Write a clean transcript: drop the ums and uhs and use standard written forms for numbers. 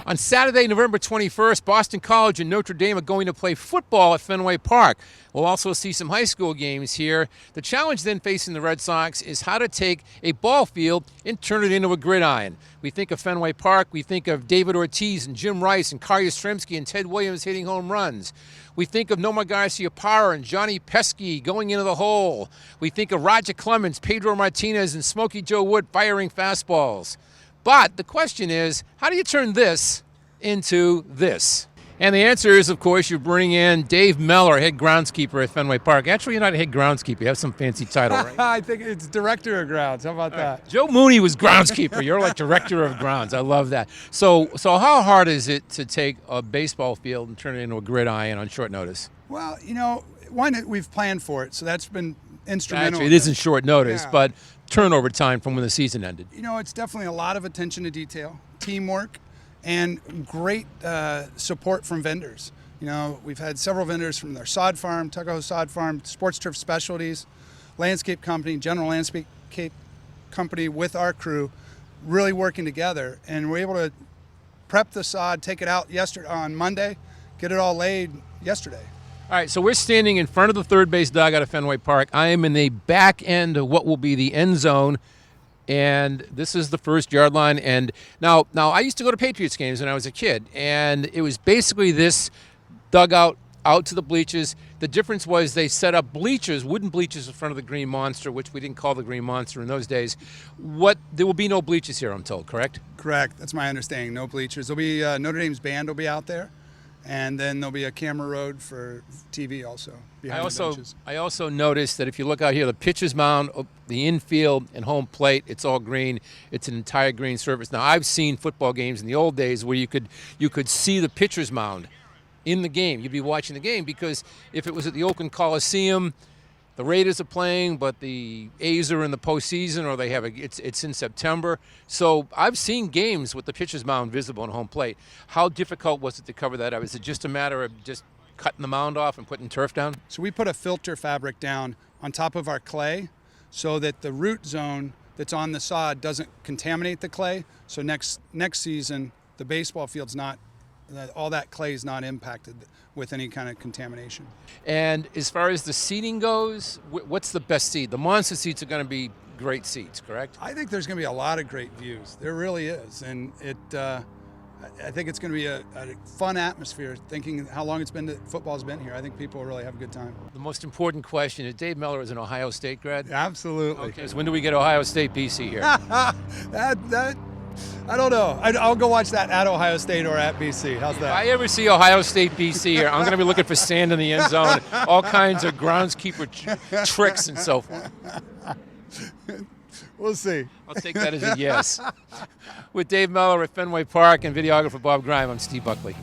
On Saturday, November 21st, Boston College and Notre Dame are going to play football at Fenway Park. We'll also see some high school games here. The challenge then facing the Red Sox is how to take a ball field and turn it into a gridiron. We think of Fenway Park, we think of David Ortiz and Jim Rice and Carl Yastrzemski and Ted Williams hitting home runs. We think of Nomar Garciaparra and Johnny Pesky going into the hole. We think of Roger Clemens, Pedro Martinez, and Smokey Joe Wood firing fastballs. But the question is, how do you turn this into this? And the answer is, of course, you bring in Dave Mellor, head groundskeeper at Fenway Park. Actually, you're not a head groundskeeper. You have some fancy title, right? I think it's director of grounds. How about that? Joe Mooney was groundskeeper. You're like director of grounds. I love that. So how hard is it to take a baseball field and turn it into a gridiron on short notice? Well, one, we've planned for it, so that's been instrumental. Actually, it isn't short notice, Yeah. but turnover time from when the season ended. It's definitely a lot of attention to detail, teamwork, and great support from vendors. We've had several vendors from their sod farm, Tuckahoe Sod Farm, Sports Turf Specialties, landscape company, general landscape company with our crew, really working together. And we're able to prep the sod, take it out on Monday, get it all laid yesterday. All right, so we're standing in front of the third base dugout at Fenway Park. I am in the back end of what will be the end zone, and this is the first yard line. And now I used to go to Patriots games when I was a kid, and it was basically this dugout out to the bleachers. The difference was they set up bleachers, wooden bleachers in front of the Green Monster, which we didn't call the Green Monster in those days. There will be no bleachers here, I'm told, correct? Correct. That's my understanding. No bleachers. There'll be Notre Dame's band will be out there. And then there'll be a camera road for TV also behind the benches. I also noticed that if you look out here, the pitcher's mound, the infield, and home plate, it's all green. It's an entire green surface. Now, I've seen football games in the old days where you could see the pitcher's mound in the game. You'd be watching the game because if it was at the Oakland Coliseum, the Raiders are playing, but the A's are in the postseason, or they have it's in September. So I've seen games with the pitcher's mound visible on home plate. How difficult was it to cover that up? Is it just a matter of just cutting the mound off and putting turf down? So we put a filter fabric down on top of our clay so that the root zone that's on the sod doesn't contaminate the clay. So next season, the baseball field's not, all that clay is not impacted with any kind of contamination. And as far as the seating goes, what's the best seat? The monster seats are going to be great seats, correct? I think there's going to be a lot of great views. There really is. And I think it's going to be a fun atmosphere, thinking how long football's been here. I think people will really have a good time. The most important question is, Dave Mellor is an Ohio State grad? Absolutely. Okay, so when do we get Ohio State BC here? I don't know. I'll go watch that at Ohio State or at BC. How's that? If I ever see Ohio State BC here, I'm going to be looking for sand in the end zone, all kinds of groundskeeper tricks and so forth. We'll see. I'll take that as a yes. With Dave Mellor at Fenway Park and videographer Bob Grime, I'm Steve Buckley.